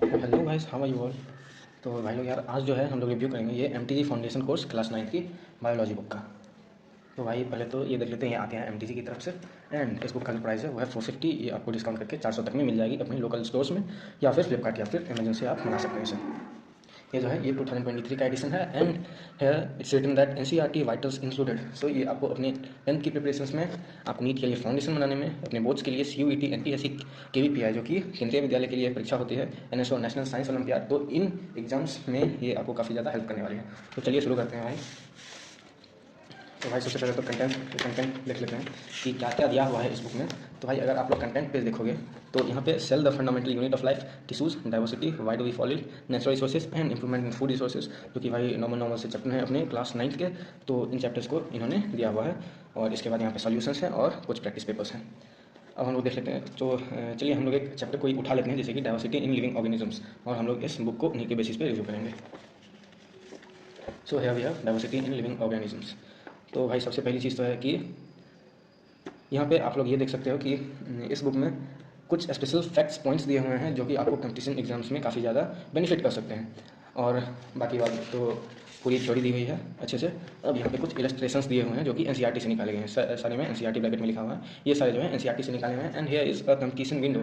Hello guys, how are you all. तो भाई लोग यार, आज जो है हम लोग रिव्यू करेंगे ये एमटीजी फाउंडेशन कोर्स क्लास 9 की बायोलॉजी बुक का। तो भाई पहले तो ये देख लेते हैं, ये आते हैं एमटीजी की तरफ से। एंड इस बुक का जो प्राइस है वो है 450। ये आपको डिस्काउंट करके 400 तक में मिल जाएगी अपनी लोकल स्टोर्स में, या फिर फ्लिपकार्ट या फिर अमेजन से आप मंगा सकते हैं इसे। ये जो है ये 2023 का एडिशन है। And here it's written that NCERT vitals included. So ये आपको अपने 10th की प्रिपरेशन में, आप नीट के लिए फाउंडेशन बनाने में, अपने बोर्ड्स के लिए सीयूईटी, एनटीएससी, केवीपीआई जो कि केंद्रीय विद्यालय के लिए परीक्षा होती है, एनएसओ नेशनल साइंस ओलंपियाड, तो इन एग्जाम्स में ये आपको काफ़ी ज़्यादा हेल्प करने वाली है। तो चलिए शुरू करते हैं भाई। तो भाई सबसे पहले तो कंटेंट देख लेते हैं कि क्या क्या दिया हुआ है इस बुक में। तो भाई अगर आप लोग कंटेंट पेज देखोगे तो यहाँ पे cell the fundamental unit of life, tissues, diversity, why do we fall ill, natural resources and improvement in food resources, जो कि भाई नॉर्मल से चैप्टर है अपने क्लास 9 के। तो इन चैप्टर्स को इन्होंने दिया हुआ है। और इसके बाद यहाँ पे सॉल्यूशंस हैं और कुछ प्रैक्टिस पेपर्स हैं। अब हम लोग देख लेते हैं। तो चलिए हम लोग एक चैप्टर को उठा लेते हैं, जैसे कि डाइवर्सिटी इन लिविंग ऑर्गेनिजम्स, और हम लोग इस बुक को उन्हीं के बेसिस पे रिव्यू करेंगे। So here we have diversity in living organisms. तो भाई सबसे पहली चीज़ तो है कि यहाँ पे आप लोग ये देख सकते हो कि इस बुक में कुछ स्पेशल फैक्ट्स पॉइंट्स दिए हुए हैं जो कि आपको कंपटीशन एग्जाम्स में काफ़ी ज़्यादा बेनिफिट कर सकते हैं। और बाकी बात तो पूरी थ्योरी दी हुई है अच्छे से। अब यहाँ पे कुछ इलस्ट्रेशंस दिए हुए हैं जो कि एनसीईआरटी से निकाले गए हैं। सारे में एनसीईआरटी ब्रैकेट में लिखा हुआ है, ये सारे जो है एनसीईआरटी से निकाले हुए हैं। And here is a competition window.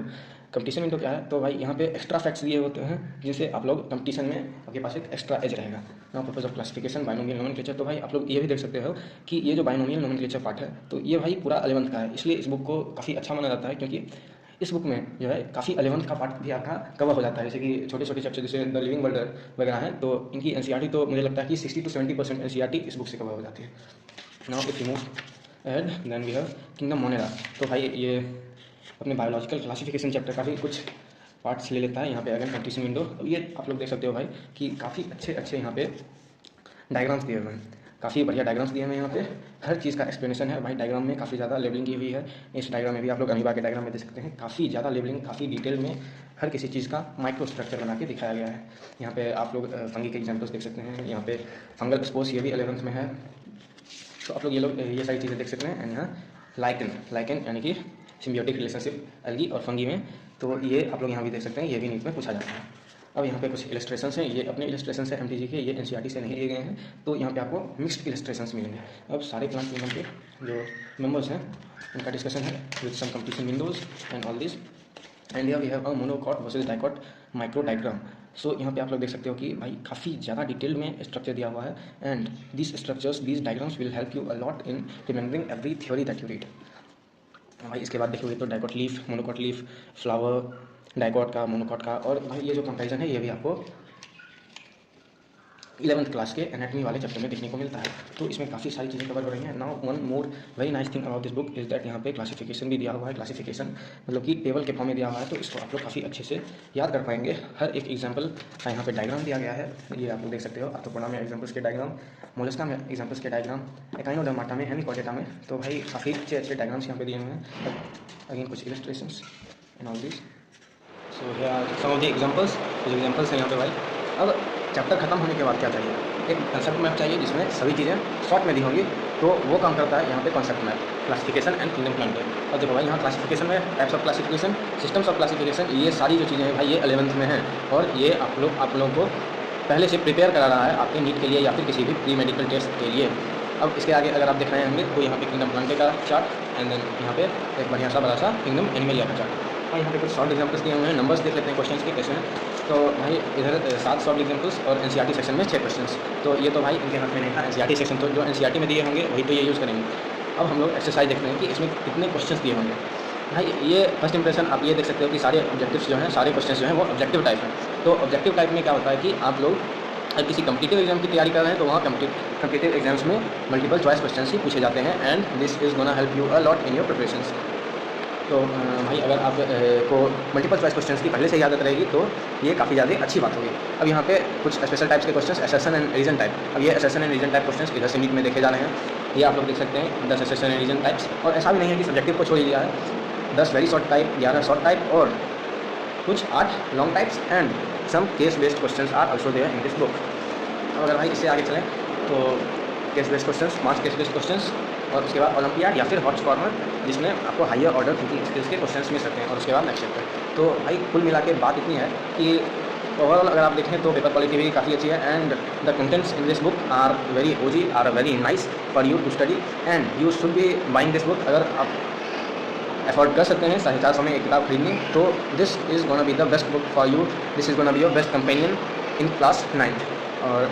Competition window क्या है? तो भाई यहाँ पे एक्स्ट्रा फैक्ट्स दिए होते हैं जिनसे आप लोग कंपटीशन में आपके पास एक एक्स्ट्रा एज रहेगा। Now purpose of classification, binomial nomenclature. तो भाई आप लोग ये भी देख सकते हो कि ये जो बाइनोमियल नोमेनक्लेचर पार्ट है तो ये भाई पूरा 11th का है, इसलिए इस बुक को काफ़ी अच्छा माना जाता है, क्योंकि इस बुक में जो है काफ़ी 11th का पार्ट भी आपका कवर हो जाता है। जैसे कि छोटे छोटे चैप्टर जैसे द लिविंग वर्ल्ड वगैरह हैं, तो इनकी एनसीईआरटी तो मुझे लगता है कि 60 to 70% एनसीईआरटी इस बुक से कवर हो जाती है। Now if you move ahead then we have kingdom Monera. तो भाई ये अपने बायोलॉजिकल क्लासिफिकेशन चैप्टर का भी कुछ पार्ट्स ले लेता है। यहाँ पे अगेन कंपटीशन विंडो, ये आप लोग देख सकते हो भाई कि काफ़ी अच्छे यहाँ पे डायग्राम्स दिए हुए हैं, काफ़ी बढ़िया डायग्राम्स दिए हुए हैं। यहाँ पे हर चीज़ का एक्सप्लेनेशन है भाई। डायग्राम में काफ़ी ज़्यादा लेबलिंग की हुई है। इस डायग्राम में भी आप लोग अमीबा के डायग्राम में देख सकते हैं, काफ़ी ज़्यादा लेबलिंग, काफ़ी डिटेल में हर किसी चीज़ का माइक्रो स्ट्रक्चर बना के दिखाया गया है। यहाँ पे आप लोग फंगी के एग्जाम्पल्स देख सकते हैं। यहाँ पे फंगल स्पोर्स, ये भी 11th में है। तो आप लोग ये सारी चीज़ें देख सकते हैं। एंड यहाँ लाइकेन यानी कि सिम्बियोटिक रिलेशनशिप एल्गी और फंगी में, तो ये आप लोग यहाँ भी देख सकते हैं, ये भी नीट में पूछा जाता है। अब यहाँ पे कुछ इलस्ट्रेशंस हैं, ये अपने इलस्ट्रेशंस हैं एमटीजी के, ये एनसीईआरटी से नहीं लिए गए हैं। तो यहाँ पे आपको मिक्स्ड इलस्ट्रेशंस मिलेंगे। अब सारे प्लांट किंगडम के जो मेंबर्स हैं उनका डिस्कशन है with some competition windows and all this. And here we have a monocot versus dicot micro diagram. So यहाँ पे आप लोग देख सकते हो कि भाई काफ़ी ज़्यादा डिटेल में स्ट्रक्चर दिया हुआ है। And this structures, these diagrams will help you a lot in remembering every theory that you read. भाई इसके बाद देखोगे तो dicot leaf, monocot leaf, flower, dicot का, मोनोकॉट का। और भाई ये जो कंपैरिजन है ये भी आपको 11th क्लास के एनाटमी वाले चैप्टर में देखने को मिलता है। तो इसमें काफ़ी सारी चीज़ें कवर हो रही हैं। Now one more very nice thing about this book is that यहाँ पे क्लासिफिकेशन भी दिया हुआ है। क्लासिफिकेशन मतलब कि टेबल के फॉर्म में दिया हुआ है, तो इसको आप लोग काफ़ी अच्छे से याद कर पाएंगे। हर एक एग्जाम्पल का यहाँ पे डायग्राम दिया गया है, ये आप लोग देख सकते हो। आर्थ्रोपोडा में एग्जाम्पल्स के डायग्राम, मोलस्का में एग्जाम्पल्स के डायग्राम, एकाइनोडर्माटा में, हेमिकॉर्डेटा में। तो भाई काफ़ी अच्छे डायग्राम्स यहाँ पे दिए हुए हैं। अगेन कुछ illustrations and all this. So here are some of the examples. कुछ एग्जाम्पल्स हैं यहाँ पे भाई। अब चैप्टर खत्म होने के बाद क्या चाहिए? एक कंसेप्ट मैप चाहिए जिसमें सभी चीज़ें शॉर्ट में दी होंगी। तो वो काम करता है यहाँ पे concept map, classification and kingdom plant. और देखो भाई यहाँ क्लासिफिकेशन में types of classification, systems of classification, ये सारी जो चीज़ें हैं भाई ये 11th में हैं। और ये आप लोगों को पहले से प्रिपेयर करा रहा है आपके नीट के लिए या फिर किसी भी प्री मेडिकल टेस्ट के लिए। अब इसके आगे अगर आप देख रहे होंगे तो यहाँ पे किंगडम प्लांटे का चार्ट, एंड देन यहाँ पे एक बढ़िया सा बड़ा सा किंगडम एनिमलिया का चार्ट। और यहाँ पे कुछ शॉर्ट एग्जाम्पल्स दिए हुए हैं। नंबर्स देख लेते हैं क्वेश्चंस के कैसे हैं। तो भाई इधर 7 शॉर्ट एग्जाम्पल्स और एनसीईआरटी सेक्शन में 6 क्वेश्चंस। तो ये तो भाई इनके हाथ में नहीं था। एनसीईआरटी सेक्शन तो जो एनसीईआरटी में दिए होंगे वही तो ये यूज़ करेंगे। अब हम लोग एक्सरसाइज देखते हैं कि इसमें कितने क्वेश्चंस दिए होंगे। भाई ये फर्स्ट इंप्रेशन आप ये देख सकते हो कि सारे ऑब्जेक्टिव्स जो हैं, सारे क्वेश्चंस जो हैं वो ऑब्जेक्टिव टाइप हैं। तो ऑब्जेक्टिव टाइप में क्या होता है कि आप लोग अगर किसी कम्पिटिटिव एग्जाम की तैयारी कर रहे हैं तो वहाँ कम्पिटिटिव एग्जाम्स में मल्टीपल चॉइस क्वेश्चन ही पूछे जाते हैं। And this is gonna help you a lot in your preparations. तो भाई अगर आप को मल्टीपल चॉइस क्वेश्चंस की पहले से आदत रहेगी तो ये काफ़ी ज़्यादा अच्छी बात होगी। अब यहाँ पे कुछ स्पेशल टाइप्स के questions, assertion and reason type. अब ये assertion and reason type questions इधर से नीट में देखे जा रहे हैं। ये आप लोग देख सकते हैं 10 असर्शन एंड रीजन टाइप्स। और ऐसा भी नहीं है कि सब्जेक्टिव को छोड़ दिया है। 10 very short type, 11 short type और कुछ 8 long types and some case based questions are also there in this book. अब अगर भाई इससे आगे चलें तो case based questions, 5 case based questions, और उसके बाद ओलंपियाड या फिर हॉट्स कॉर्नर जिसमें आपको हायर ऑर्डर थिंकिंग स्किल्स के क्वेश्चंस मिल सकते हैं। और उसके बाद नेक्स्ट चैप्टर। तो भाई कुल मिला के बात इतनी है कि तो ओवरऑल अगर आप देखें तो पेपर क्वालिटी भी काफ़ी अच्छी है and the contents in this book are very OG, are very nice for you to study and you should be buying this book. अगर आप अफोर्ड कर सकते हैं 450 में एक किताब खरीदनी, तो this is gonna be the best book for you, this is gonna be your best companion in class 9th। और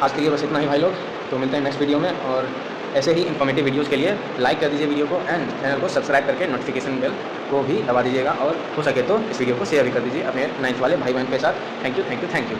आज के लिए बस इतना ही भाई लोग, तो मिलते हैं नेक्स्ट वीडियो में। और ऐसे ही इन्फॉर्मेटिव वीडियोज़ के लिए लाइक कर दीजिए वीडियो को एंड चैनल को सब्सक्राइब करके नोटिफिकेशन बेल को भी दबा दीजिएगा, और हो सके तो इस वीडियो को शेयर भी कर दीजिए अपने 9th वाले भाई बहन के साथ। Thank you.